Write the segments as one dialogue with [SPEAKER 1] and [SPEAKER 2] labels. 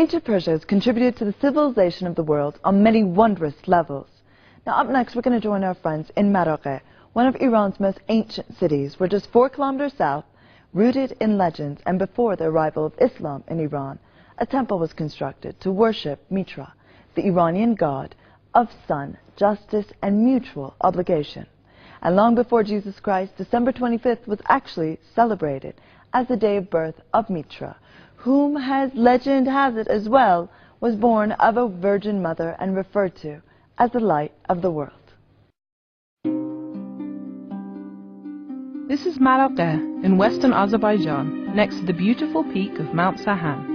[SPEAKER 1] Ancient Persia has contributed to the civilization of the world on many wondrous levels. Now up next we're going to join our friends in Marağa-da, one of Iran's most ancient cities. We're just 4 kilometers south, rooted in legends, and before the arrival of Islam in Iran, a temple was constructed to worship Mitra, the Iranian god of sun, justice, and mutual obligation. And long before Jesus Christ, December 25th was actually celebrated as the day of birth of Mitra, whom, as legend has it as well, was born of a virgin mother and referred to as the light of the world.
[SPEAKER 2] This is Marağa-da in western Azerbaijan, next to the beautiful peak of Mount Sahan.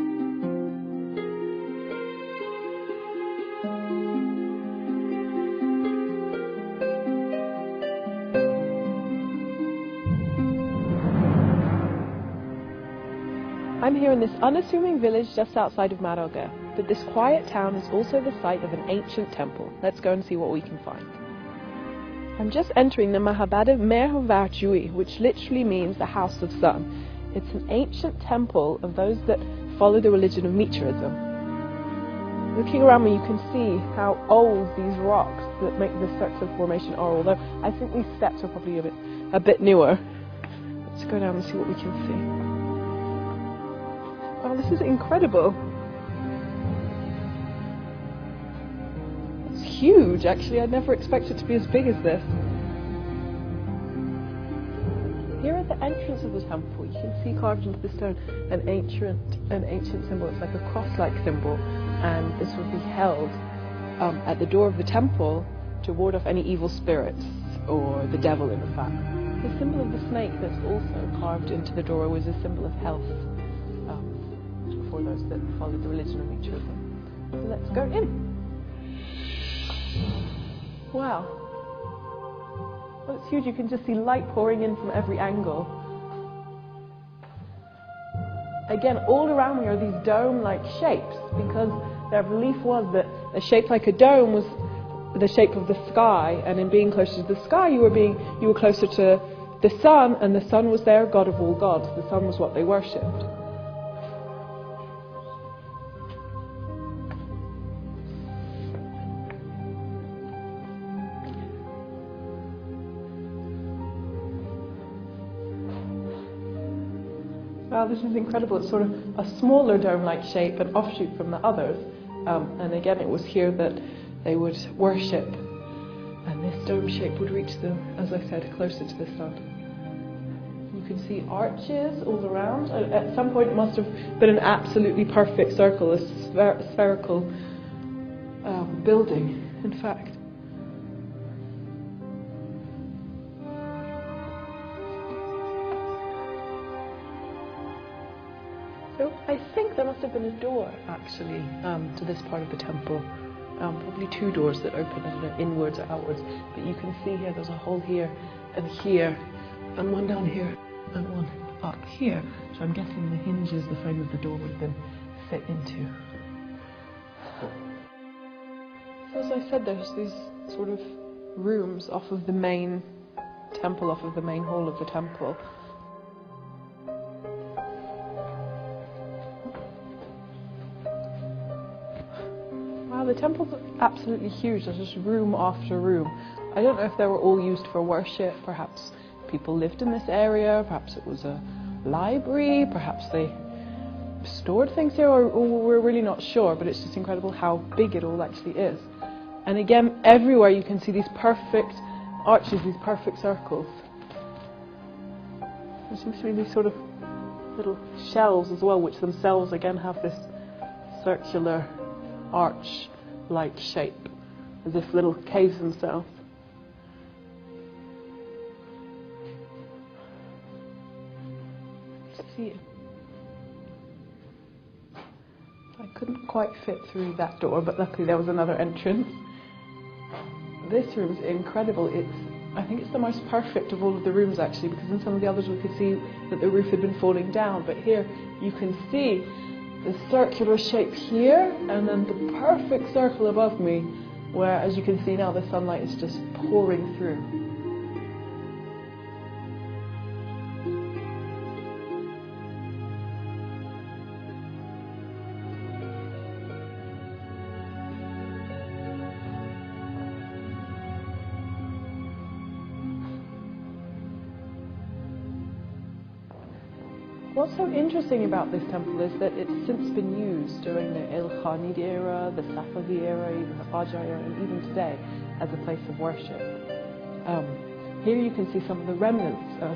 [SPEAKER 2] I'm here in this unassuming village just outside of Marağa-da, but this quiet town is also the site of an ancient temple. Let's go and see what we can find. I'm just entering the məbəd Marağa-da, which literally means the house of sun. It's an ancient temple of those that follow the religion of Mitraism. Looking around me, you can see how old these rocks that make this circular formation are, although I think these steps are probably a bit newer. Let's go down and see what we can see. Wow, this is incredible. It's huge, actually. I'd never expected it to be as big as this. Here at the entrance of the temple, you can see carved into the stone an ancient symbol. It's like a cross-like symbol, and this would be held at the door of the temple to ward off any evil spirits, or the devil in fact. The symbol of the snake that's also carved into the door was a symbol of health for those that follow the religion of Mitraism. So let's go in. Wow. Well, it's huge. You can just see light pouring in from every angle. Again, all around me are these dome-like shapes, because their belief was that a shape like a dome was the shape of the sky, and in being closer to the sky, you were closer to the sun, and the sun was their god of all gods. The sun was what they worshipped. Wow, this is incredible. It's sort of a smaller dome-like shape, an offshoot from the others. And again, it was here that they would worship. And this dome shape would reach them, as I said, closer to the sun. You can see arches all around. At some point, it must have been an absolutely perfect circle, a spherical building, in fact. So I think there must have been a door, actually, to this part of the temple. Probably 2 doors that open, I don't know, inwards or outwards. But you can see here, there's a hole here, and one down here, and one up here. So I'm guessing the hinges, the frame of the door would have been fit into. So as I said, there's these sort of rooms off of the main temple, off of the main hall of the temple. Wow, the temple's absolutely huge. There's just room after room. I don't know if they were all used for worship. Perhaps people lived in this area. Perhaps it was a library. Perhaps they stored things here, or we're really not sure. But it's just incredible how big it all actually is. And again, everywhere you can see these perfect arches, these perfect circles. There seems to be these sort of little shelves as well, which themselves again have this circular arch-like shape, as if little caves themselves. See it. I couldn't quite fit through that door, but luckily there was another entrance. This room's incredible. I think it's the most perfect of all of the rooms actually, because in some of the others we could see that the roof had been falling down, but here you can see the circular shape here, and then the perfect circle above me, where, as you can see now, the sunlight is just pouring through. What's so interesting about this temple is that it's since been used during the Ilkhanid era, the Safavid era, even the Qajar era, and even today as a place of worship. Here you can see some of the remnants of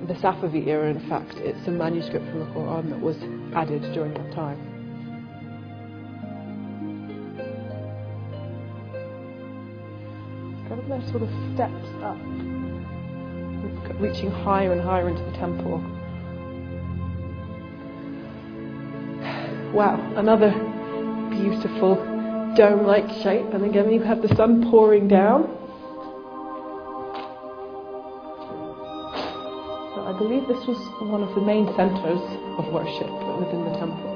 [SPEAKER 2] the Safavid era. In fact, it's a manuscript from the Quran that was added during that time. Kind of their sort of steps up, reaching higher and higher into the temple. Wow, another beautiful dome-like shape, and again you have the sun pouring down. So I believe this was one of the main centers of worship within the temple.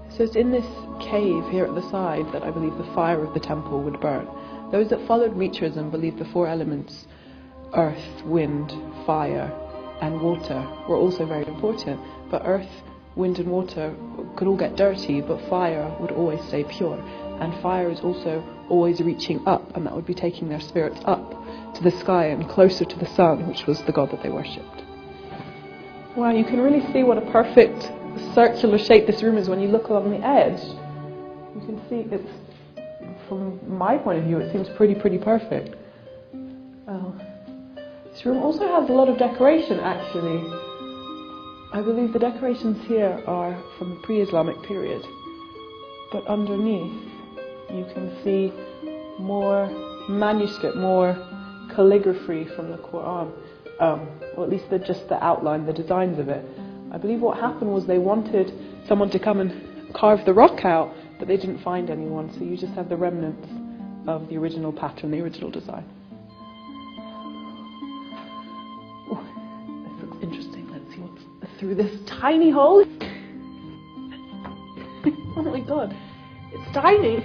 [SPEAKER 2] So it's in this cave here at the side that I believe the fire of the temple would burn. Those that followed Mithraism believed the four elements, earth, wind, fire and water, were also very important. But earth, wind and water could all get dirty, but fire would always stay pure. And fire is also always reaching up, and that would be taking their spirits up to the sky and closer to the sun, which was the god that they worshipped. Wow, you can really see what a perfect circular shape this room is when you look along the edge. You can see it's, from my point of view, it seems pretty perfect. This room also has a lot of decoration, actually. I believe the decorations here are from the pre-Islamic period, but underneath you can see more manuscript, more calligraphy from the Quran, or at least just the outline, the designs of it. I believe what happened was they wanted someone to come and carve the rock out, but they didn't find anyone, so you just have the remnants of the original pattern, the original design. Ooh, this looks interesting. Let's see what's through this tiny hole. Oh my god, it's tiny.